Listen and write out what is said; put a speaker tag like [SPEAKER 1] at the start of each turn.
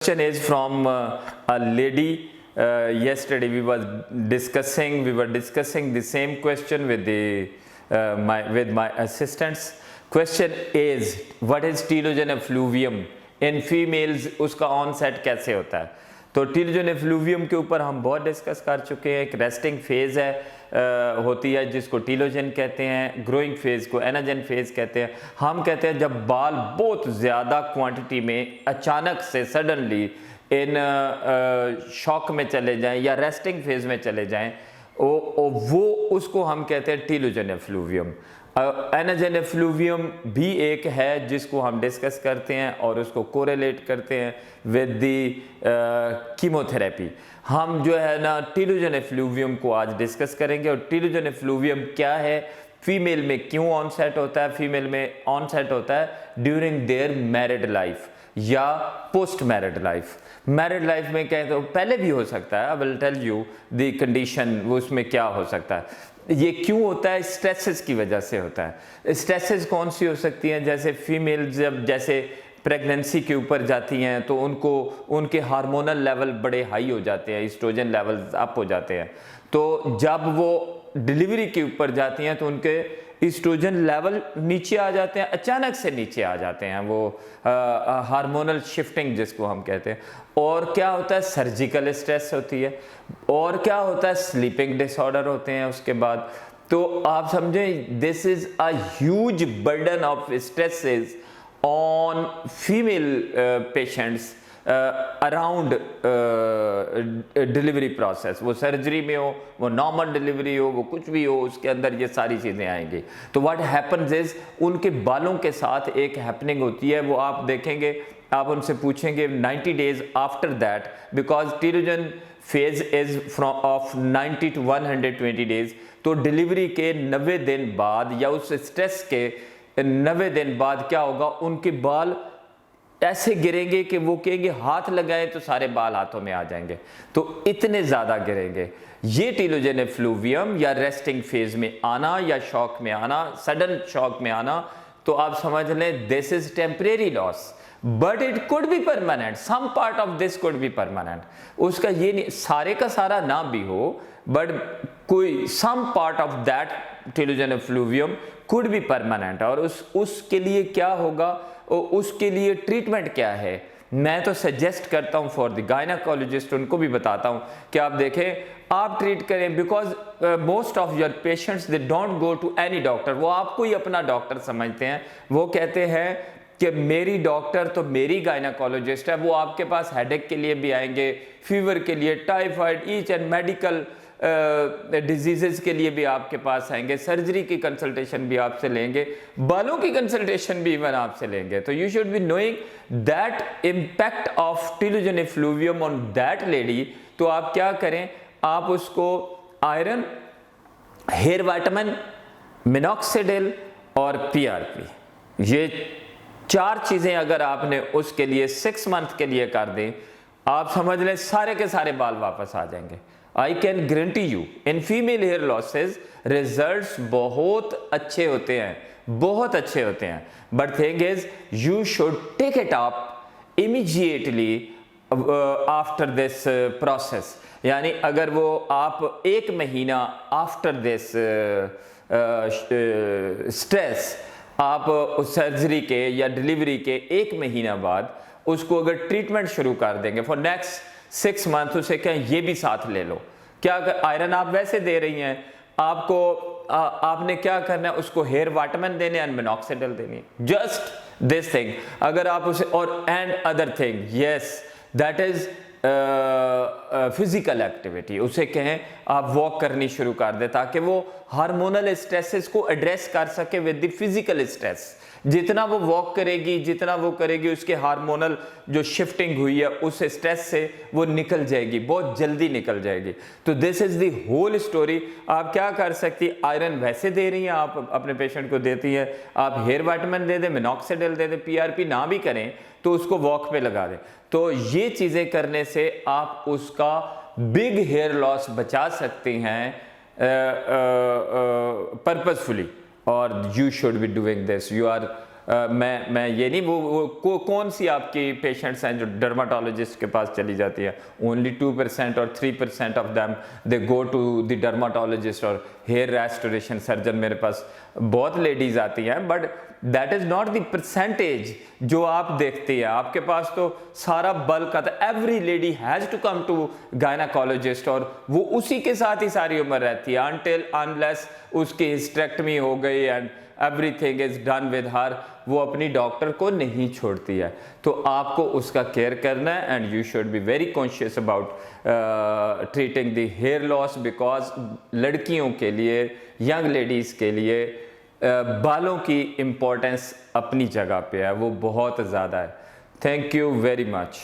[SPEAKER 1] Question is from a lady. Yesterday we were discussing the same question with my assistants. Question is, what is telogen effluvium in females? उसका onset कैसे होता है? तो telogen effluvium के ऊपर हम बहुत डिस्कस कर चुके हैं. एक रेस्टिंग फेज़ है होती है जिसको टीलोजन कहते हैं, ग्रोइंग फेज़ को एनाजन फेज़ कहते हैं. हम कहते हैं जब बाल बहुत ज़्यादा क्वांटिटी में अचानक से सडनली इन शॉक में चले जाएं या रेस्टिंग फेज़ में चले जाएं, वो उसको हम कहते हैं टीलोजन एफ्लूवियम. एनाजन एफ्लूवियम भी एक है जिसको हम डिस्कस करते हैं और उसको कोरिलेट करते हैं विद दी कीमोथेरेपी. हम जो है ना टीलोजन एफ्लूवियम को आज डिस्कस करेंगे. और टीलोजन एफ्लूवियम क्या है, फीमेल में क्यों ऑनसेट होता है. फीमेल में ऑनसेट होता है ड्यूरिंग देयर मैरिड लाइफ या post married life. Married life में कहें तो पहले भी हो सकता है. I will tell you the condition, वो उसमें क्या हो सकता है. ये क्यों होता है? स्ट्रेसेस की वजह से होता है. स्ट्रेसेस कौन सी हो सकती हैं? जैसे फीमेल जब जैसे प्रेगनेंसी के ऊपर जाती हैं तो उनके हार्मोनल लेवल बड़े हाई हो जाते हैं, एस्ट्रोजन लेवल्स अप हो जाते हैं. तो जब वो डिलीवरी के ऊपर जाती हैं तो उनके एस्ट्रोजन लेवल नीचे आ जाते हैं, अचानक से नीचे आ जाते हैं, वो हार्मोनल शिफ्टिंग जिसको हम कहते हैं. और क्या होता है? सर्जिकल स्ट्रेस होती है. और क्या होता है? स्लीपिंग डिसऑर्डर होते हैं उसके बाद. तो आप समझें this is a huge burden of stresses on female patients around delivery process. वो सर्जरी में हो, वो नॉर्मल डिलीवरी हो, वो कुछ भी हो, उसके अंदर ये सारी चीज़ें आएंगी. तो व्हाट हैपन्स इज उनके बालों के साथ एक हैपनिंग होती है. वो आप देखेंगे, आप उनसे पूछेंगे 90 days after that, because telogen phase is from of 90 to 120 days. तो डिलीवरी के 90 दिन बाद या उस स्ट्रेस के 90 दिन बाद क्या होगा, उनके बाल ऐसे गिरेंगे कि वो कहेंगे हाथ लगाएं तो सारे बाल हाथों में आ जाएंगे. तो इतने ज़्यादा गिरेंगे. ये टीलोजन एफ्लूवियम या रेस्टिंग फेज में आना या शॉक में आना, सडन शॉक में आना, तो आप समझ लें this is temporary loss, but it could be permanent. Some part of this could be permanent. उसका ये नहीं सारे का सारा ना भी हो, बट कोई some part of that telogen effluvium could be permanent. और उसके लिए क्या होगा, उसके लिए ट्रीटमेंट क्या है, मैं तो सजेस्ट करता हूं फॉर द गायनाकोलॉजिस्ट, उनको भी बताता हूं कि आप देखें, आप ट्रीट करें. Because most of your patients they don't go to any doctor. वो आपको ही अपना डॉक्टर समझते हैं. वो कहते हैं कि मेरी डॉक्टर तो मेरी गायनाकोलॉजिस्ट है, वो आपके पास हेडेक के लिए भी आएंगे, फीवर के लिए, typhoid, each and medical diseases के लिए भी आपके पास आएंगे, सर्जरी की कंसल्टेशन भी आपसे लेंगे, बालों की कंसल्टेशन भी इवन आपसे लेंगे. तो you should be knowing that impact of telogen effluvium on that lady. तो आप क्या करें, आप उसको आयरन, हेयर वाइटामिन, मिनॉक्सिडिल और PRP, ये 4 चीजें अगर आपने उसके लिए 6 मंथ के लिए कर दें, आप समझ लें सारे के सारे बाल वापस आ जाएंगे. I can guarantee you in female hair losses results बहुत अच्छे होते हैं, बहुत अच्छे होते हैं. But thing is you should take it up immediately after this process. यानी अगर वो आप 1 महीना आफ्टर दिस स्ट्रेस, आप सर्जरी के या डिलीवरी के 1 महीना बाद उसको अगर ट्रीटमेंट शुरू कर देंगे फॉर नेक्स्ट 6 मंथ, उसे कहें ये भी साथ ले लो. क्या आयरन आप वैसे दे रही हैं, आपको आपने क्या करना है, उसको हेयर वाइटामिन देने एंड मिनॉक्सिडिल देनी, जस्ट दिस थिंग. अगर आप उसे और and other thing, yes that is physical activity. उसे कहें आप वॉक करनी शुरू कर दे ताकि वो हार्मोनल स्ट्रेसेस को एड्रेस कर सके विद द फिजिकल स्ट्रेस. जितना वो वॉक करेगी, जितना वो करेगी, उसके हार्मोनल जो शिफ्टिंग हुई है उस स्ट्रेस से वो निकल जाएगी, बहुत जल्दी निकल जाएगी. तो this is the whole story. आप क्या कर सकती, आयरन वैसे दे रही हैं, आप अपने पेशेंट को देती हैं, आप हेयर वाइटामिन दे दें, मिनॉक्सिडिल दे दें, PRP ना भी करें तो उसको वॉक पे लगा दें. तो ये चीज़ें करने से आप उसका बिग हेयर लॉस बचा सकते हैं पर्पसफुली. और you should be doing this. You are मैं ये नहीं वो कौन सी आपकी पेशेंट्स हैं जो डर्माटोलॉजिस्ट के पास चली जाती है, ओनली 2% और 3% of them they go to the dermatologist और हेयर रेस्टोरेशन सर्जन। मेरे पास बहुत लेडीज आती हैं, but that is not the percentage जो आप देखते हैं। आपके पास तो सारा बल्क आता है, every lady has to come to gynaecologist, और वो उसी के साथ ही सारी उम्र रहती है अनटिल अनलेस उसकी हिस्टेक्टमी हो गई and everything is done with her, वो अपनी डॉक्टर को नहीं छोड़ती है। तो आपको उसका केयर करना है and you should be very conscious about treating the hair loss, because लड़कियों के लिए, यंग लेडीज़ के लिए बालों की इम्पोर्टेंस अपनी जगह पे है, वो बहुत ज़्यादा है। Thank you very much.